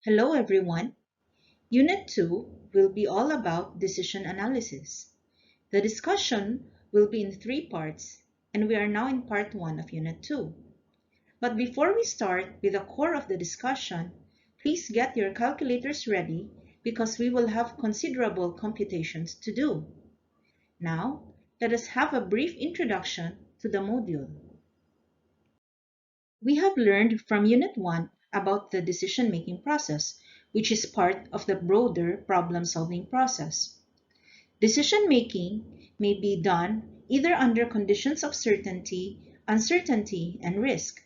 Hello everyone. Unit 2 will be all about decision analysis. The discussion will be in three parts, and we are now in part 1 of Unit 2. But before we start with the core of the discussion, please get your calculators ready because we will have considerable computations to do. Now, let us have a brief introduction to the module. We have learned from Unit 1 about the decision-making process, which is part of the broader problem-solving process. Decision-making may be done either under conditions of certainty, uncertainty, and risk.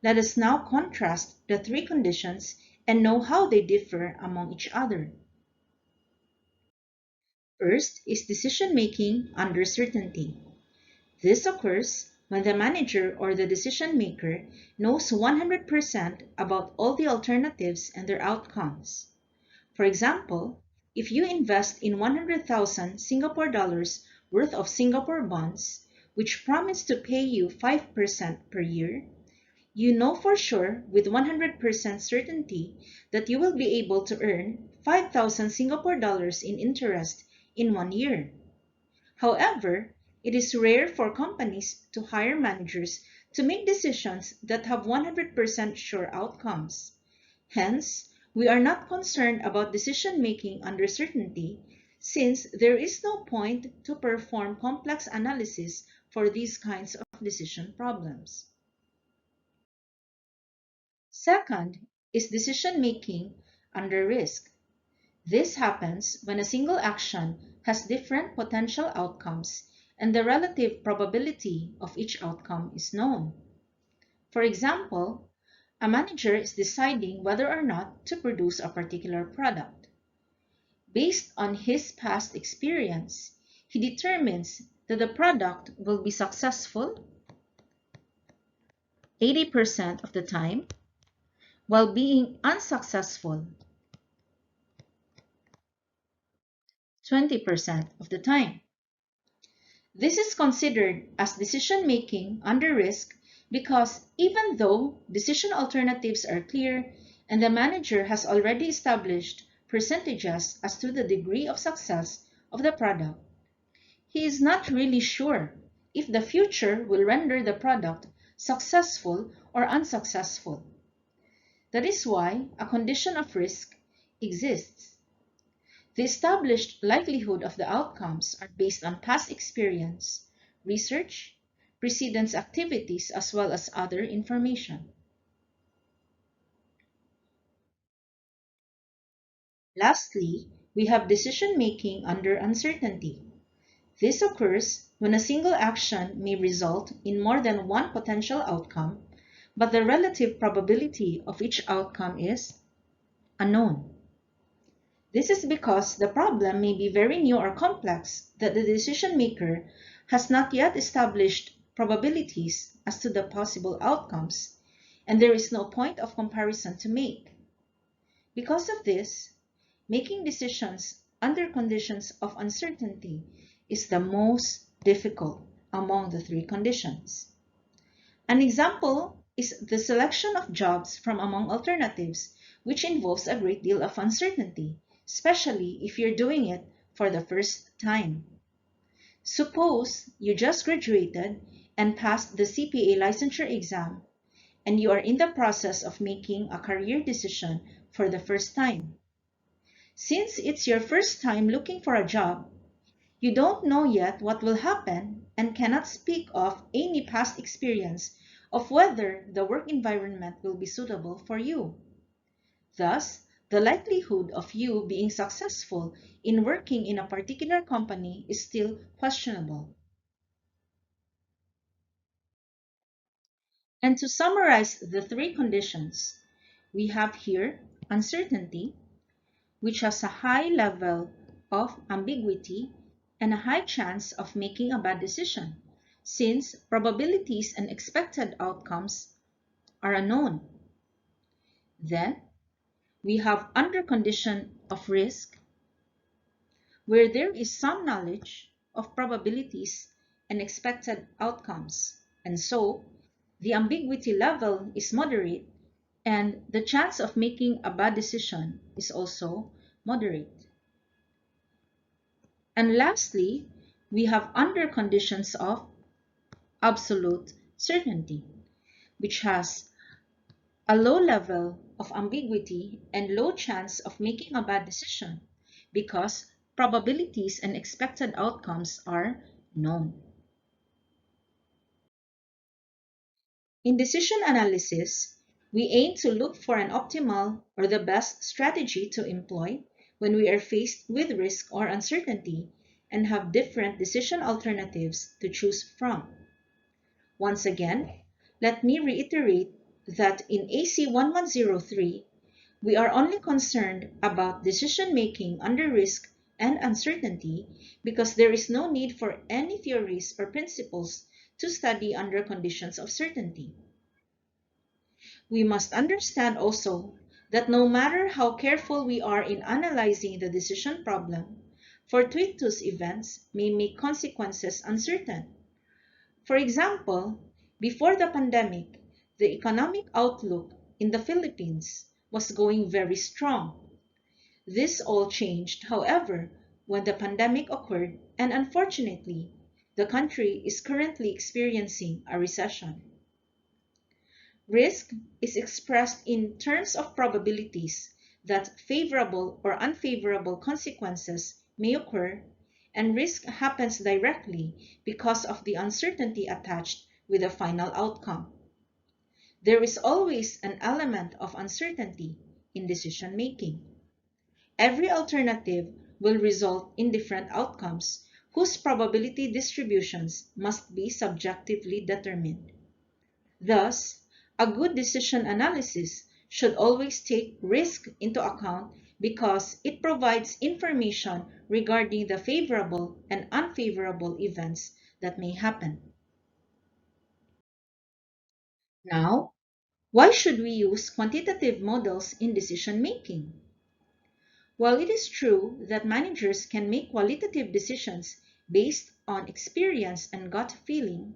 Let us now contrast the three conditions and know how they differ among each other. First is decision-making under certainty. This occurs when the manager or the decision maker knows 100% about all the alternatives and their outcomes. For example, if you invest in 100,000 Singapore dollars worth of Singapore bonds, which promise to pay you 5% per year, you know for sure with 100% certainty that you will be able to earn 5,000 Singapore dollars in interest in 1 year. However, it is rare for companies to hire managers to make decisions that have 100% sure outcomes. Hence, we are not concerned about decision-making under certainty since there is no point to perform complex analysis for these kinds of decision problems. Second is decision-making under risk. This happens when a single action has different potential outcomes and the relative probability of each outcome is known. For example, a manager is deciding whether or not to produce a particular product. Based on his past experience, he determines that the product will be successful 80% of the time while being unsuccessful 20% of the time. This is considered as decision-making under risk because even though decision alternatives are clear and the manager has already established percentages as to the degree of success of the product, he is not really sure if the future will render the product successful or unsuccessful. That is why a condition of risk exists. The established likelihood of the outcomes are based on past experience, research, precedence activities, as well as other information. Lastly, we have decision-making under uncertainty. This occurs when a single action may result in more than one potential outcome, but the relative probability of each outcome is unknown. This is because the problem may be very new or complex that the decision maker has not yet established probabilities as to the possible outcomes, and there is no point of comparison to make. Because of this, making decisions under conditions of uncertainty is the most difficult among the three conditions. An example is the selection of jobs from among alternatives, which involves a great deal of uncertainty, especially if you're doing it for the first time. Suppose you just graduated and passed the CPA licensure exam, and you are in the process of making a career decision for the first time. Since it's your first time looking for a job, you don't know yet what will happen and cannot speak of any past experience of whether the work environment will be suitable for you. Thus, the likelihood of you being successful in working in a particular company is still questionable. And to summarize the three conditions, we have here uncertainty, which has a high level of ambiguity and a high chance of making a bad decision, since probabilities and expected outcomes are unknown. Then, we have under condition of risk, where there is some knowledge of probabilities and expected outcomes, and so the ambiguity level is moderate and the chance of making a bad decision is also moderate. And lastly, we have under conditions of absolute certainty, which has a low level of ambiguity and low chance of making a bad decision because probabilities and expected outcomes are known. In decision analysis, we aim to look for an optimal or the best strategy to employ when we are faced with risk or uncertainty and have different decision alternatives to choose from. Once again, let me reiterate that in AC 1103, we are only concerned about decision making under risk and uncertainty because there is no need for any theories or principles to study under conditions of certainty. We must understand also that no matter how careful we are in analyzing the decision problem, fortuitous events may make consequences uncertain. For example, before the pandemic, the economic outlook in the Philippines was going very strong. This all changed, however, when the pandemic occurred, and unfortunately, the country is currently experiencing a recession. Risk is expressed in terms of probabilities that favorable or unfavorable consequences may occur, and risk happens directly because of the uncertainty attached with the final outcome. There is always an element of uncertainty in decision making. Every alternative will result in different outcomes whose probability distributions must be subjectively determined. Thus, a good decision analysis should always take risk into account because it provides information regarding the favorable and unfavorable events that may happen. Now, why should we use quantitative models in decision making? While it is true that managers can make qualitative decisions based on experience and gut feeling,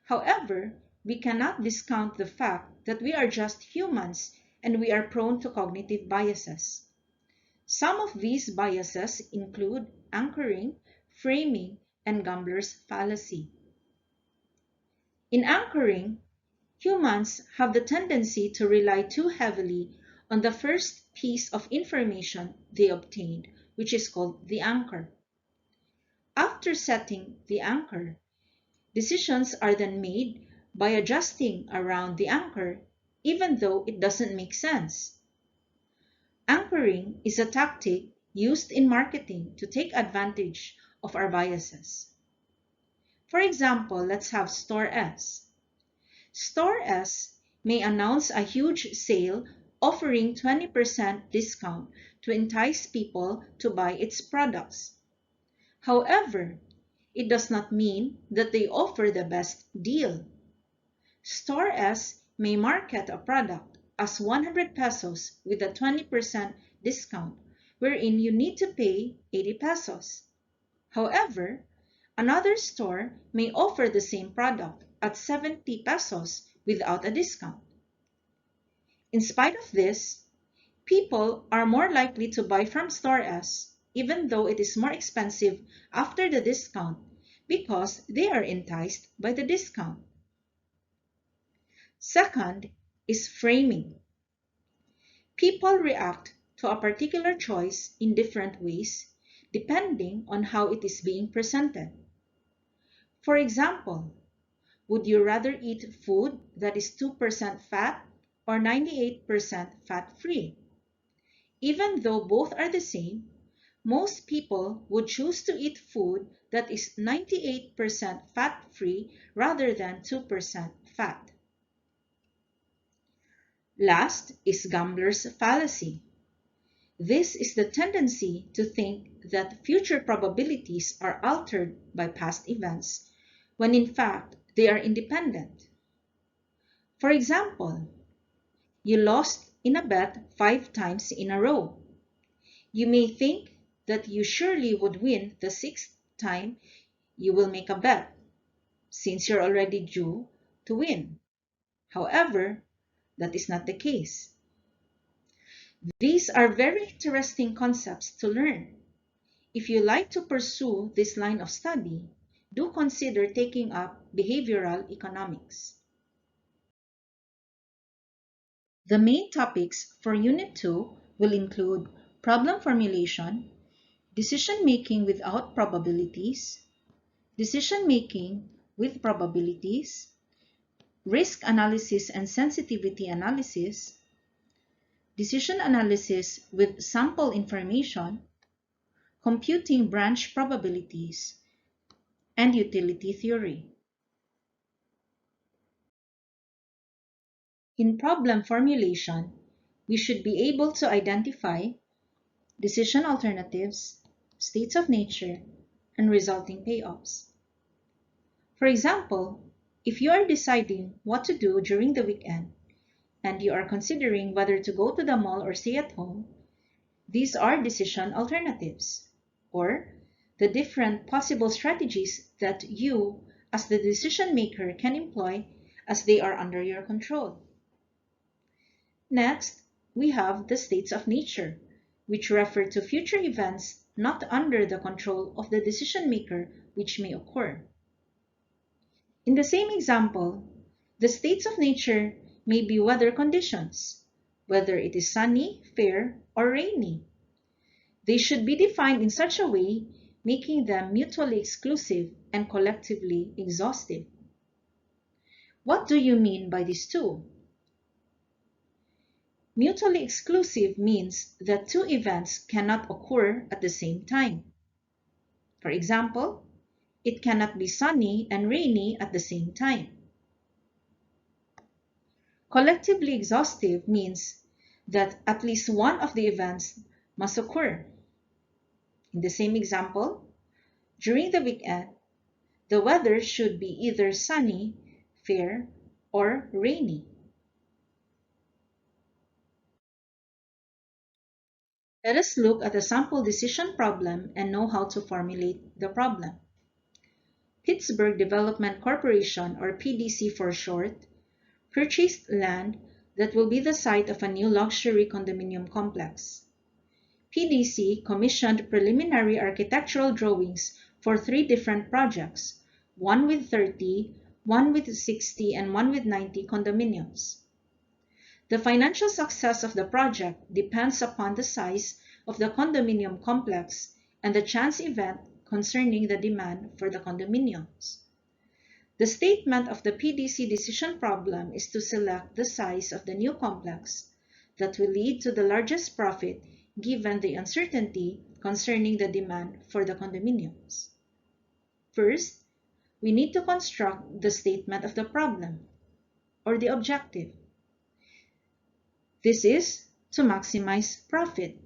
however, we cannot discount the fact that we are just humans and we are prone to cognitive biases. Some of these biases include anchoring, framing, and gambler's fallacy. In anchoring, humans have the tendency to rely too heavily on the first piece of information they obtained, which is called the anchor. After setting the anchor, decisions are then made by adjusting around the anchor, even though it doesn't make sense. Anchoring is a tactic used in marketing to take advantage of our biases. For example, let's have Store S. Store S may announce a huge sale offering 20% discount to entice people to buy its products. However, it does not mean that they offer the best deal. Store S may market a product as 100 pesos with a 20% discount, wherein you need to pay 80 pesos. However, another store may offer the same product at 70 pesos without a discount. In spite of this, people are more likely to buy from Store S, even though it is more expensive after the discount, because they are enticed by the discount. Second is framing. People react to a particular choice in different ways depending on how it is being presented. For example, would you rather eat food that is 2% fat or 98% fat-free? Even though both are the same, most people would choose to eat food that is 98% fat-free rather than 2% fat. Last is gambler's fallacy. This is the tendency to think that future probabilities are altered by past events, when in fact they are independent. For example, you lost in a bet 5 times in a row. You may think that you surely would win the 6th time you will make a bet, since you're already due to win. However, that is not the case. These are very interesting concepts to learn. If you like to pursue this line of study, do consider taking up behavioral economics. The main topics for Unit 2 will include problem formulation, decision-making without probabilities, decision-making with probabilities, risk analysis and sensitivity analysis, decision analysis with sample information, computing branch probabilities, and utility theory. In problem formulation, we should be able to identify decision alternatives, states of nature, and resulting payoffs. For example, if you are deciding what to do during the weekend and you are considering whether to go to the mall or stay at home, these are decision alternatives, or the different possible strategies that you, as the decision maker, can employ as they are under your control. Next, we have the states of nature, which refer to future events not under the control of the decision maker which may occur. In the same example, the states of nature may be weather conditions, whether it is sunny, fair, or rainy. They should be defined in such a way, making them mutually exclusive and collectively exhaustive. What do you mean by these two? Mutually exclusive means that two events cannot occur at the same time. For example, it cannot be sunny and rainy at the same time. Collectively exhaustive means that at least one of the events must occur. In the same example, during the weekend, the weather should be either sunny, fair, or rainy. Let us look at a sample decision problem and know how to formulate the problem. Pittsburgh Development Corporation, or PDC for short, purchased land that will be the site of a new luxury condominium complex. PDC commissioned preliminary architectural drawings for 3 different projects, one with 30, one with 60, and one with 90 condominiums. The financial success of the project depends upon the size of the condominium complex and the chance event concerning the demand for the condominiums. The statement of the PDC decision problem is to select the size of the new complex that will lead to the largest profit given the uncertainty concerning the demand for the condominiums. First, we need to construct the statement of the problem, or the objective. This is to maximize profit.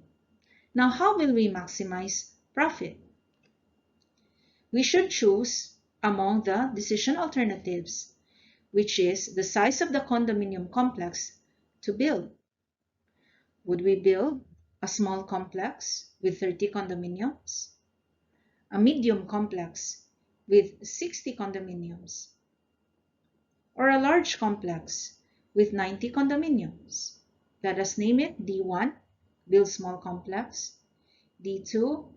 Now, how will we maximize profit? We should choose among the decision alternatives, which is the size of the condominium complex to build. Would we build a small complex with 30 condominiums, a medium complex with 60 condominiums, or a large complex with 90 condominiums? Let us name it D1, build small complex, D2,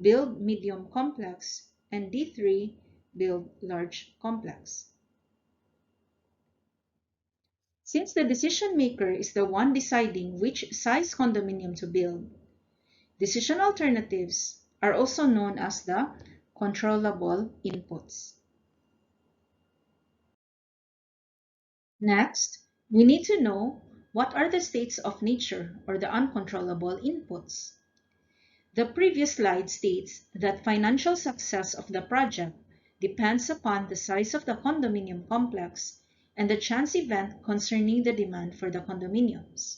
build medium complex, and D3, build large complex. Since the decision maker is the one deciding which size condominium to build, decision alternatives are also known as the controllable inputs. Next, we need to know what are the states of nature, or the uncontrollable inputs. The previous slide states that financial success of the project depends upon the size of the condominium complex and the chance event concerning the demand for the condominiums.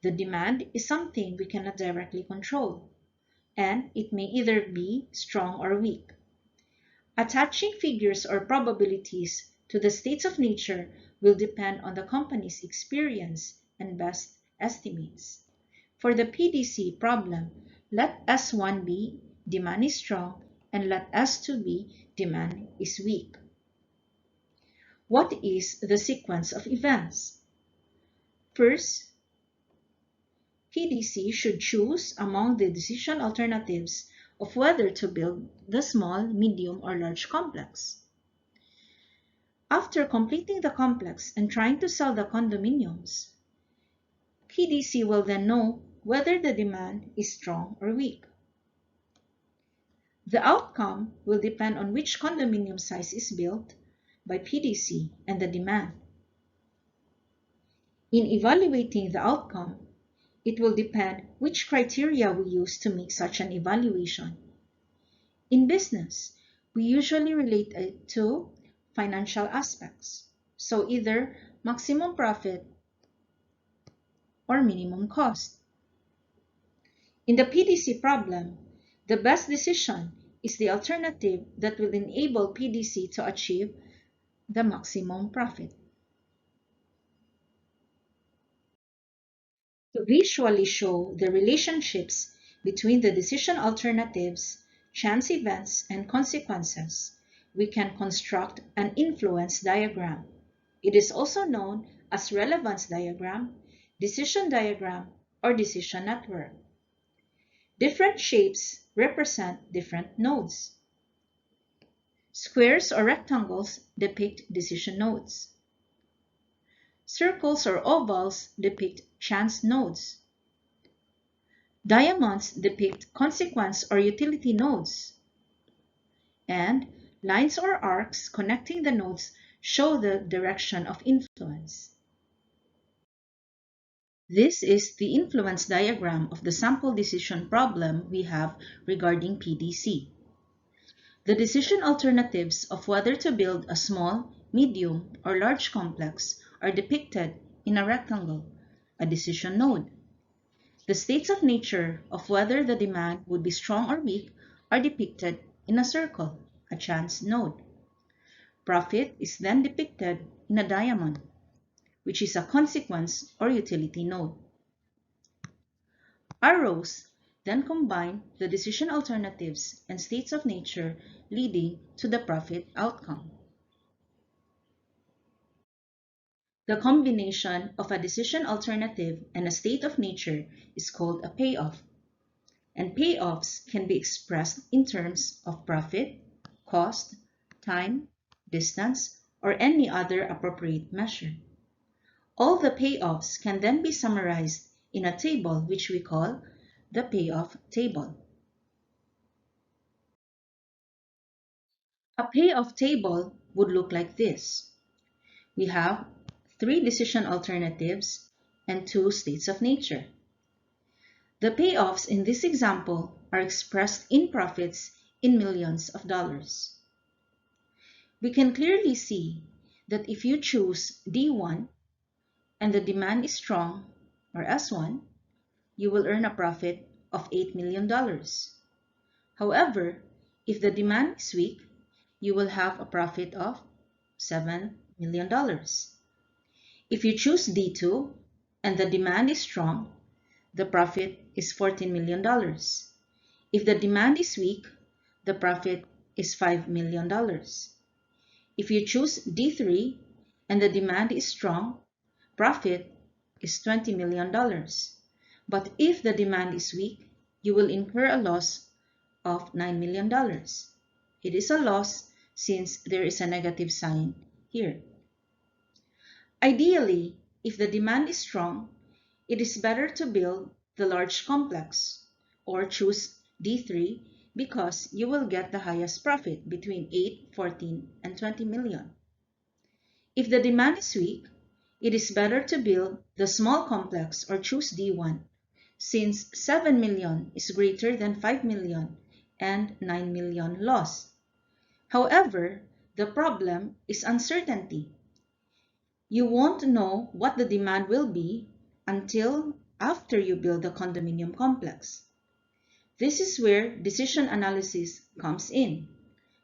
The demand is something we cannot directly control, and it may either be strong or weak. Attaching figures or probabilities to the states of nature will depend on the company's experience and best estimates. For the PDC problem, let S1 be demand is strong and let S2 be demand is weak. What is the sequence of events? First, PDC should choose among the decision alternatives of whether to build the small, medium, or large complex. After completing the complex and trying to sell the condominiums, PDC will then know whether the demand is strong or weak. The outcome will depend on which condominium size is built by PDC and the demand. In evaluating the outcome, it will depend which criteria we use to make such an evaluation. In business, we usually relate it to financial aspects, so either maximum profit or minimum cost. In the PDC problem, the best decision is the alternative that will enable PDC to achieve the maximum profit. To visually show the relationships between the decision alternatives, chance events, and consequences, we can construct an influence diagram. It is also known as relevance diagram, decision diagram, or decision network. Different shapes represent different nodes. Squares or rectangles depict decision nodes. Circles or ovals depict chance nodes. Diamonds depict consequence or utility nodes. And lines or arcs connecting the nodes show the direction of influence. This is the influence diagram of the sample decision problem we have regarding PDC. The decision alternatives of whether to build a small, medium, or large complex are depicted in a rectangle, a decision node. The states of nature of whether the demand would be strong or weak are depicted in a circle, a chance node. Profit is then depicted in a diamond, which is a consequence or utility node. Arrows then combine the decision alternatives and states of nature leading to the profit outcome. The combination of a decision alternative and a state of nature is called a payoff, and payoffs can be expressed in terms of profit, cost, time, distance, or any other appropriate measure. All the payoffs can then be summarized in a table which we call the payoff table. A payoff table would look like this. We have 3 decision alternatives and 2 states of nature. The payoffs in this example are expressed in profits in millions of dollars. We can clearly see that if you choose D1 and the demand is strong, or S1, you will earn a profit of $8 million. However, if the demand is weak, you will have a profit of $7 million. If you choose D2 and the demand is strong, the profit is $14 million. If the demand is weak, the profit is $5 million. If you choose D3 and the demand is strong, profit is $20 million. But if the demand is weak, you will incur a loss of $9 million. It is a loss since there is a negative sign here. Ideally, if the demand is strong, it is better to build the large complex or choose D3 because you will get the highest profit between 8, 14, and 20 million. If the demand is weak, it is better to build the small complex or choose D1 since 7 million is greater than 5 million and 9 million loss. However, the problem is uncertainty. You won't know what the demand will be until after you build the condominium complex. This is where decision analysis comes in,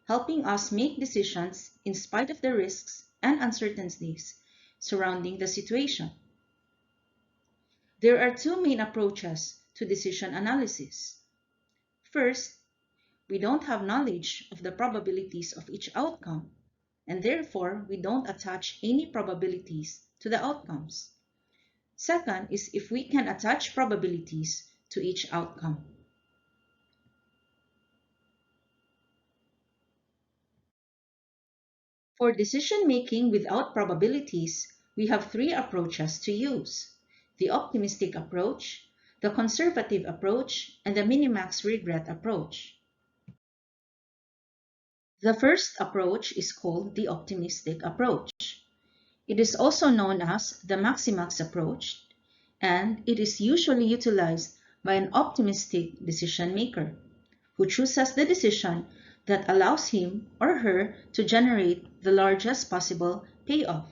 helping us make decisions in spite of the risks and uncertainties surrounding the situation. There are 2 main approaches to decision analysis. First, we don't have knowledge of the probabilities of each outcome, and therefore we don't attach any probabilities to the outcomes. Second is if we can attach probabilities to each outcome. For decision-making without probabilities, we have three approaches to use: the optimistic approach, the conservative approach, and the minimax regret approach. The first approach is called the optimistic approach. It is also known as the maximax approach, and it is usually utilized by an optimistic decision maker who chooses the decision that allows him or her to generate the largest possible payoff.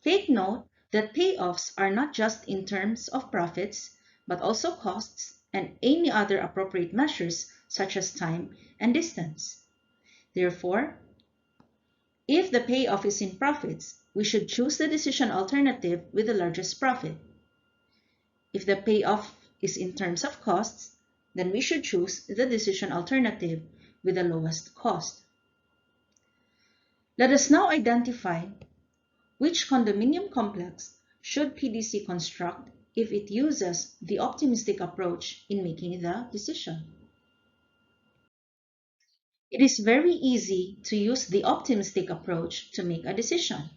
Take note that payoffs are not just in terms of profits, but also costs and any other appropriate measures such as time and distance. Therefore, if the payoff is in profits, we should choose the decision alternative with the largest profit. If the payoff is in terms of costs, then we should choose the decision alternative with the lowest cost. Let us now identify which condominium complex should PDC construct if it uses the optimistic approach in making the decision. It is very easy to use the optimistic approach to make a decision.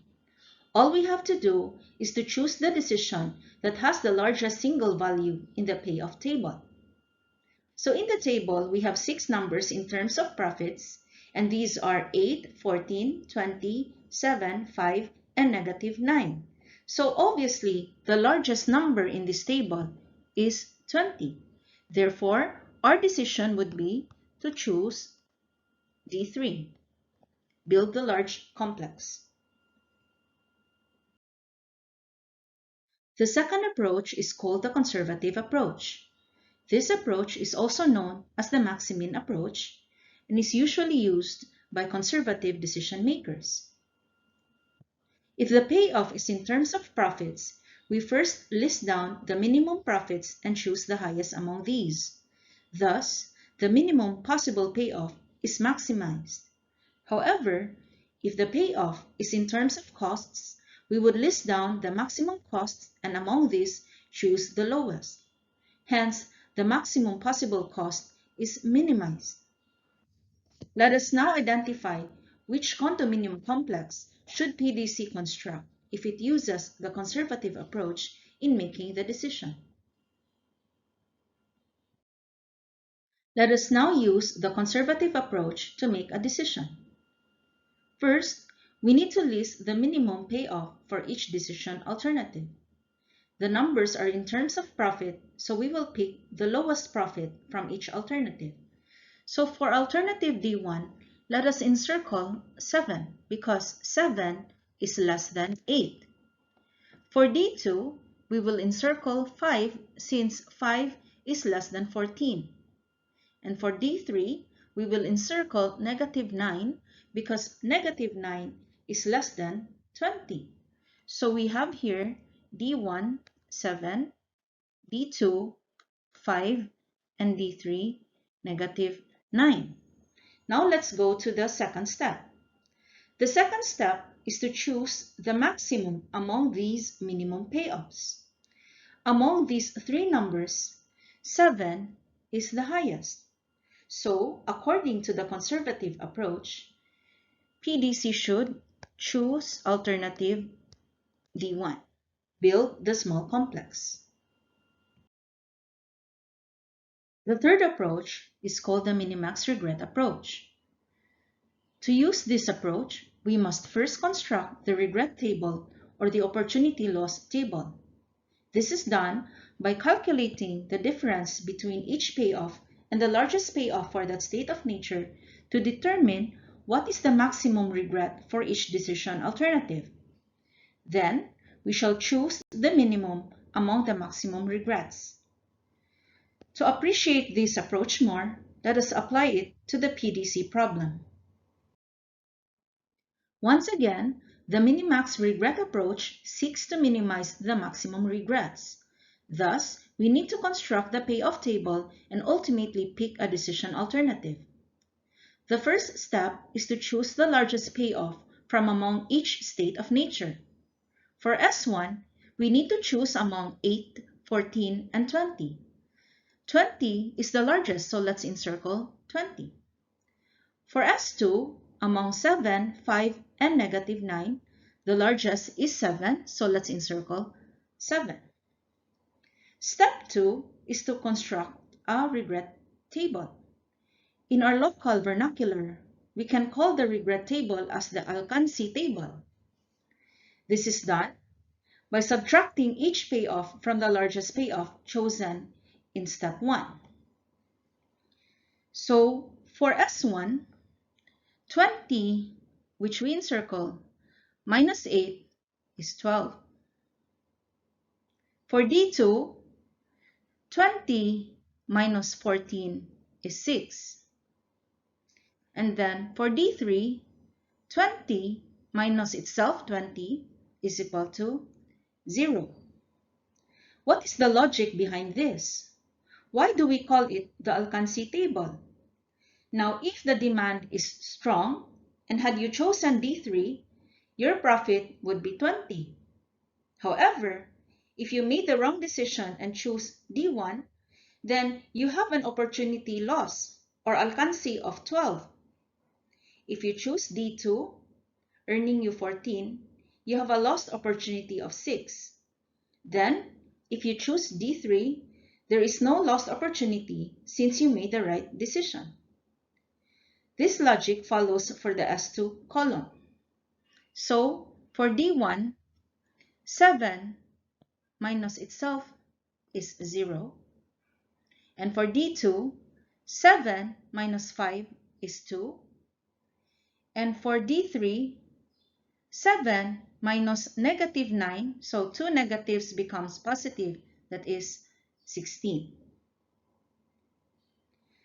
All we have to do is to choose the decision that has the largest single value in the payoff table. So in the table, we have 6 numbers in terms of profits, and these are 8, 14, 20, 7, 5, and -9. So obviously, the largest number in this table is 20. Therefore, our decision would be to choose D3, build the large complex. The second approach is called the conservative approach. This approach is also known as the Maximin approach and is usually used by conservative decision makers. If the payoff is in terms of profits, we first list down the minimum profits and choose the highest among these. Thus, the minimum possible payoff is maximized. However, if the payoff is in terms of costs, we would list down the maximum costs and among these choose the lowest. Hence, the maximum possible cost is minimized. Let us now identify which condominium complex should PDC construct if it uses the conservative approach in making the decision. Let us now use the conservative approach to make a decision. First, we need to list the minimum payoff for each decision alternative. The numbers are in terms of profit, so we will pick the lowest profit from each alternative. So for alternative D1, let us encircle 7 because 7 is less than 8. For D2, we will encircle 5 since 5 is less than 14. And for D3, we will encircle -9 because -9 is less than 20. So we have here D1, 7, D2, 5, and D3, -9. Now let's go to the second step. The second step is to choose the maximum among these minimum payoffs. Among these 3 numbers, 7 is the highest. So, according to the conservative approach, PDC should choose alternative D1, build the small complex. The third approach is called the minimax regret approach. To use this approach, we must first construct the regret table or the opportunity loss table. This is done by calculating the difference between each payoff and the largest payoff for that state of nature to determine what is the maximum regret for each decision alternative. Then, we shall choose the minimum among the maximum regrets. To appreciate this approach more, let us apply it to the PDC problem. Once again, the minimax regret approach seeks to minimize the maximum regrets. Thus, we need to construct the payoff table and ultimately pick a decision alternative. The first step is to choose the largest payoff from among each state of nature. For S1, we need to choose among 8, 14, and 20. 20 is the largest, so let's encircle 20. For S2, among 7, 5, and negative 9, the largest is 7, so let's encircle 7. Step 2 is to construct a regret table. In our local vernacular, we can call the regret table as the Alcansi table. This is done by subtracting each payoff from the largest payoff chosen in step 1. So for S1, 20, which we encircle, minus 8 is 12. For D2, 20 minus 14 is 6. And then for D3, 20 minus itself 20 is equal to 0. What is the logic behind this? Why do we call it the Alcansi table? Now, if the demand is strong, and had you chosen D3, your profit would be 20. However, if you made the wrong decision and choose D1, then you have an opportunity loss or Alcansi of 12. If you choose D2, earning you 14, you have a lost opportunity of 6. Then, if you choose D3, there is no lost opportunity since you made the right decision. This logic follows for the S2 column. So, for D1, 7 minus itself is 0. And for D2, 7 minus 5 is 2. And for D3, 7 minus negative 9, so 2 negatives becomes positive, that is 16.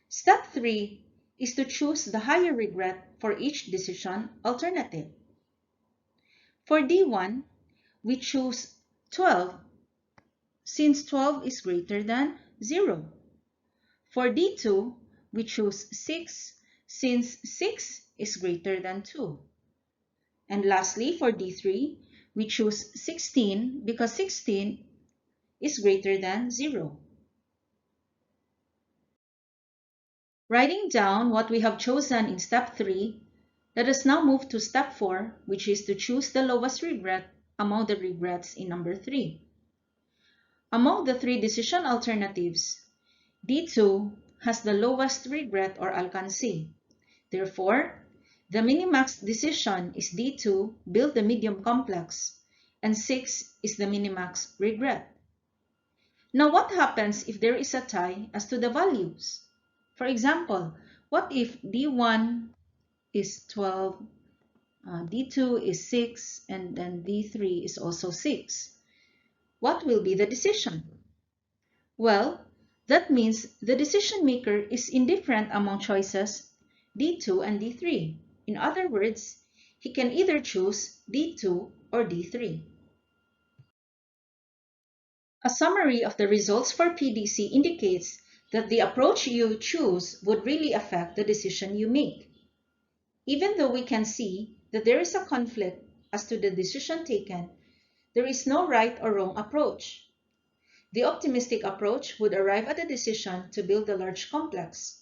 Step 3 is to choose the higher regret for each decision alternative. For D1, we choose 12 since 12 is greater than 0. For D2, we choose 6 since 6 is greater than 2. And lastly, for D3, we choose 16 because 16 is greater than 0. Writing down what we have chosen in step 3, let us now move to step 4, which is to choose the lowest regret among the regrets in number 3. Among the 3 decision alternatives, D2 has the lowest regret or Alcansi. Therefore, the minimax decision is D2, build the medium complex, and 6 is the minimax regret. Now, what happens if there is a tie as to the values? For example, what if D1 is 12, D2 is 6, and then D3 is also 6? What will be the decision? Well, that means the decision maker is indifferent among choices D2 and D3. In other words, he can either choose D2 or D3. A summary of the results for PDC indicates that the approach you choose would really affect the decision you make. Even though we can see that there is a conflict as to the decision taken, there is no right or wrong approach. The optimistic approach would arrive at a decision to build a large complex.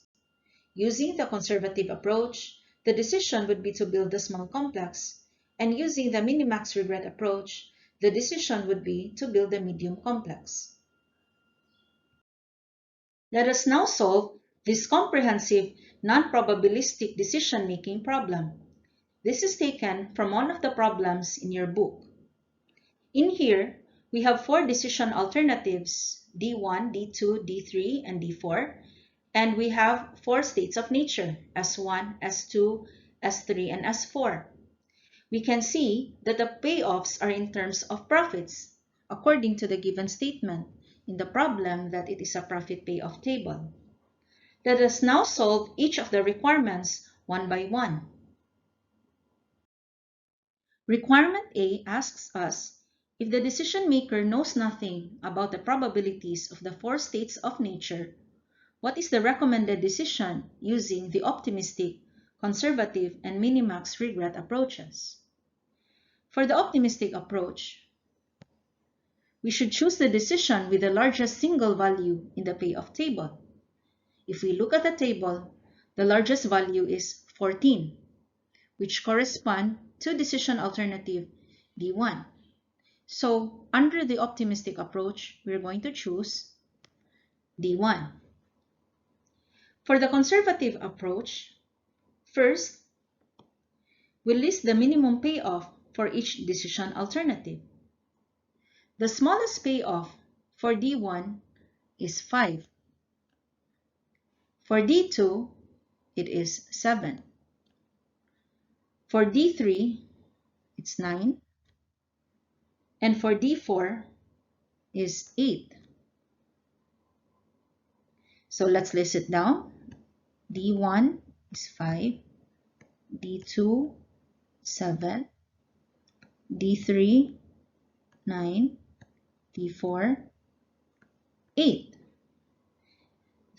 Using the conservative approach, the decision would be to build a small complex, and using the minimax regret approach, the decision would be to build a medium complex. Let us now solve this comprehensive, non-probabilistic decision-making problem. This is taken from one of the problems in your book. In here, we have 4 decision alternatives, D1, D2, D3, and D4, and we have 4 states of nature, S1, S2, S3, and S4. We can see that the payoffs are in terms of profits, according to the given statement in the problem that it is a profit payoff table. Let us now solve each of the requirements one by one. Requirement A asks us, if the decision maker knows nothing about the probabilities of the 4 states of nature, what is the recommended decision using the optimistic, conservative, and minimax regret approaches? For the optimistic approach, we should choose the decision with the largest single value in the payoff table. If we look at the table, the largest value is 14, which correspond to decision alternative D1. So under the optimistic approach, we're going to choose D1. For the conservative approach, first, we'll list the minimum payoff for each decision alternative. The smallest payoff for D1 is 5. For D2, it is 7. For D3, it's 9. And for D4 is 8. So let's list it down. D1 is 5. D2, 7. D3, 9. D4, 8.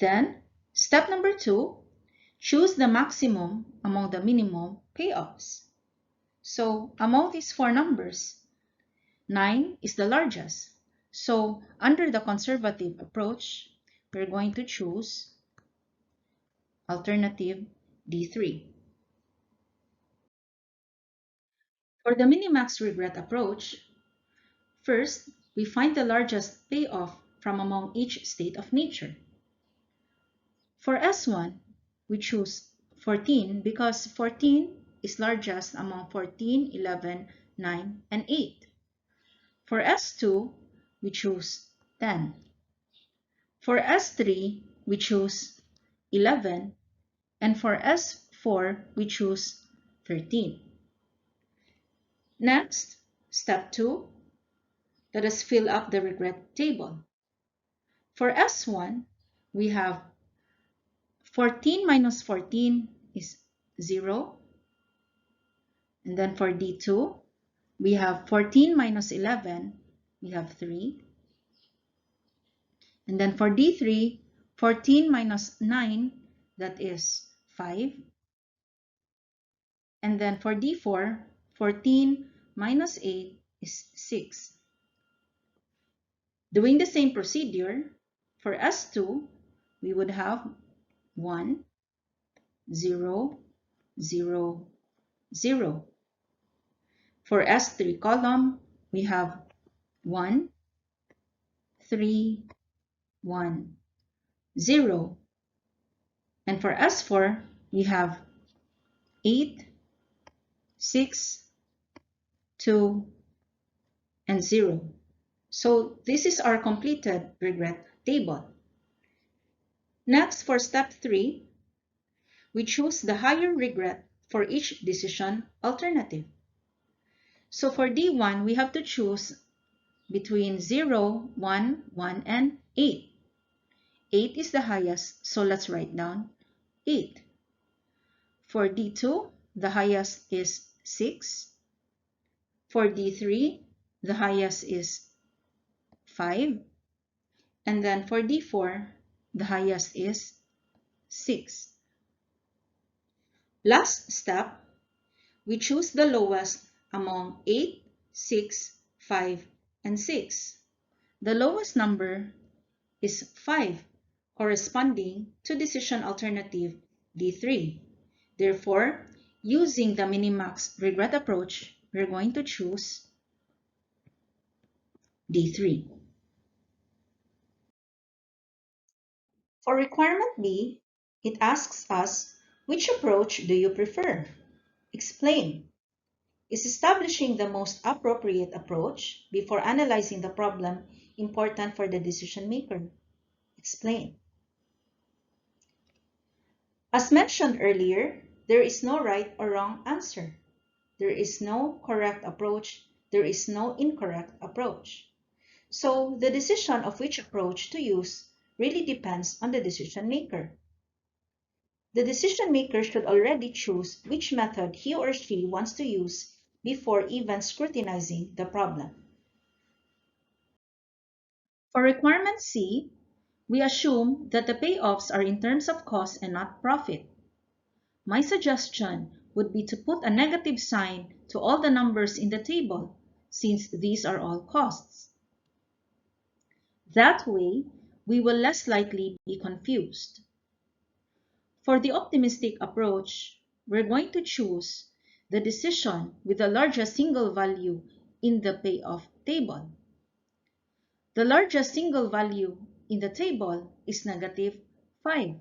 Then, step number 2, choose the maximum among the minimum payoffs. So, among these four numbers, 9 is the largest. So, under the conservative approach, we're going to choose alternative D3. For the minimax regret approach, first, we find the largest payoff from among each state of nature. For S1, we choose 14 because 14 is largest among 14, 11, 9, and 8. For S2, we choose 10. For S3, we choose 11. And for S4, we choose 13. Next, step 2, let us fill up the regret table. For S1, we have 14 minus 14 is 0. And then for D2, we have 14 minus 11, we have 3. And then for D3, 14 minus 9, that is 5. And then for D4, 14 minus 8 is 6. Doing the same procedure, for S2, we would have 1, 0, 0, 0. For S3 column, we have 1, 3, 1, 0. And for S4, we have 8, 6, 2, and 0. So this is our completed regret table. Next, for step 3, we choose the higher regret for each decision alternative. So for D1, we have to choose between 0, 1, 1, and 8. 8 is the highest, so let's write down 8. For D2, the highest is 6. For D3, the highest is 5. And then for D4, the highest is 6. Last step, we choose the lowest among 8, 6, 5, and 6. The lowest number is 5, corresponding to decision alternative D3. Therefore, using the minimax regret approach, we're going to choose D3. For requirement B, it asks us, which approach do you prefer? Explain. Is establishing the most appropriate approach before analyzing the problem important for the decision maker? Explain. As mentioned earlier, there is no right or wrong answer. There is no correct approach. There is no incorrect approach. So the decision of which approach to use really depends on the decision maker. The decision maker should already choose which method he or she wants to use before even scrutinizing the problem. For requirement C, we assume that the payoffs are in terms of cost and not profit. My suggestion would be to put a negative sign to all the numbers in the table, since these are all costs. That way, we will less likely be confused. For the optimistic approach, we're going to choose the decision with the largest single value in the payoff table. The largest single value in the table is -5,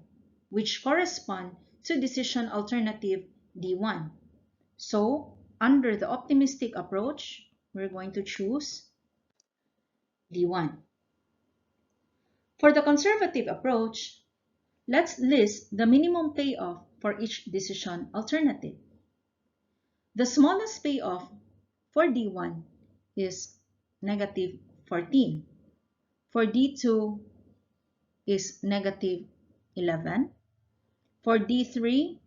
which corresponds to decision alternative D1. So, under the optimistic approach, we're going to choose D1. For the conservative approach, let's list the minimum payoff for each decision alternative. The smallest payoff for D1 is -14. For D2 is -11. For D3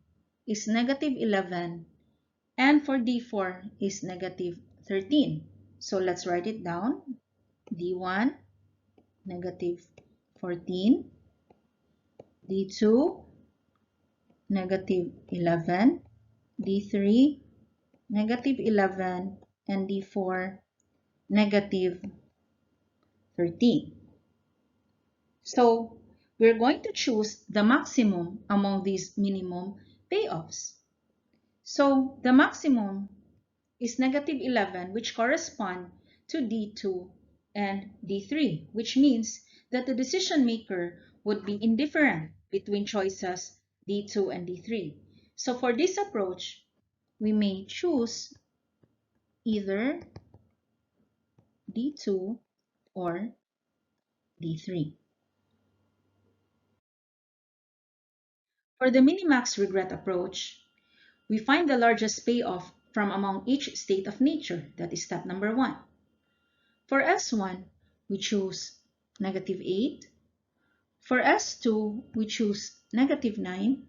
is -11. And for D4 is -13. So let's write it down. D1, -14. D2, -11. D3, -11. And D4, -13. So we're going to choose the maximum among these minimum payoffs. So the maximum is -11, which correspond to D2 and D3, which means that the decision maker would be indifferent between choices D2 and D3. So for this approach, we may choose either D2 or D3. For the minimax regret approach, we find the largest payoff from among each state of nature. That is step number 1. For S1, we choose -8. For S2, we choose -9.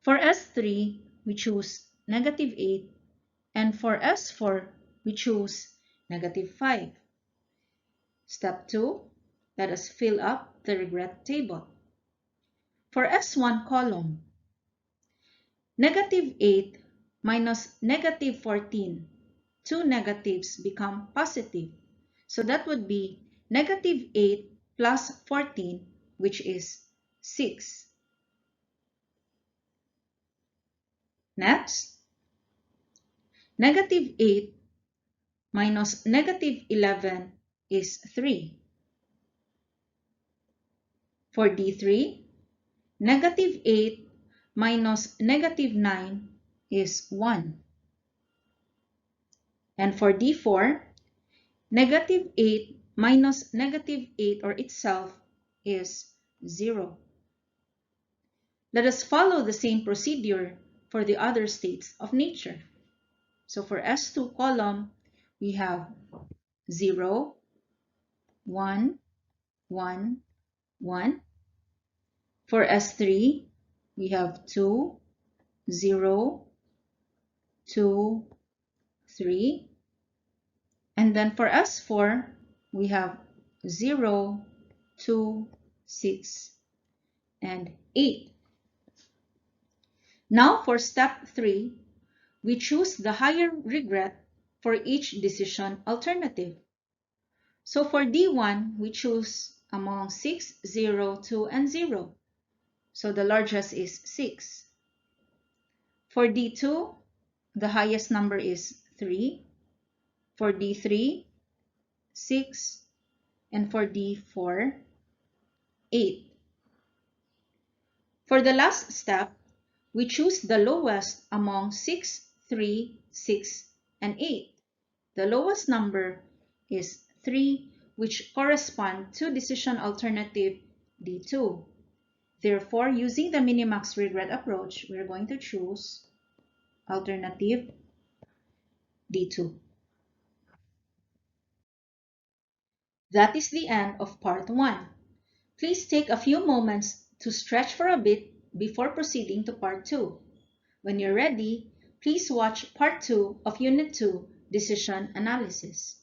For S3, we choose -8. And for S4, we choose -5. Step 2, let us fill up the regret table. For S1 column, -8 minus -14, two negatives become positive. So that would be -8 plus 14, which is 6. Next, -8 minus -11 is 3. For D3, -8 minus -9 is 1. And for D4, -8 minus -8 or itself is 0. Let us follow the same procedure for the other states of nature. So for S2 column, we have 0, 1, 1, 1. For S3, we have 2, 0, 2, 3. And then for S4, we have 0, 2, 6, and 8. Now for step 3, we choose the higher regret for each decision alternative. So for D1, we choose among 6, 0, 2, and 0. So the largest is 6. For D2, the highest number is 3. For D3, 6. And for D4, 8. For the last step, we choose the lowest among 6, 3, 6, and 8. The lowest number is 3, which correspond to decision alternative D2. Therefore, using the minimax regret approach, we're going to choose alternative D2. That is the end of part 1. Please take a few moments to stretch for a bit before proceeding to part 2. When you're ready, please watch part 2 of Unit 2, Decision Analysis.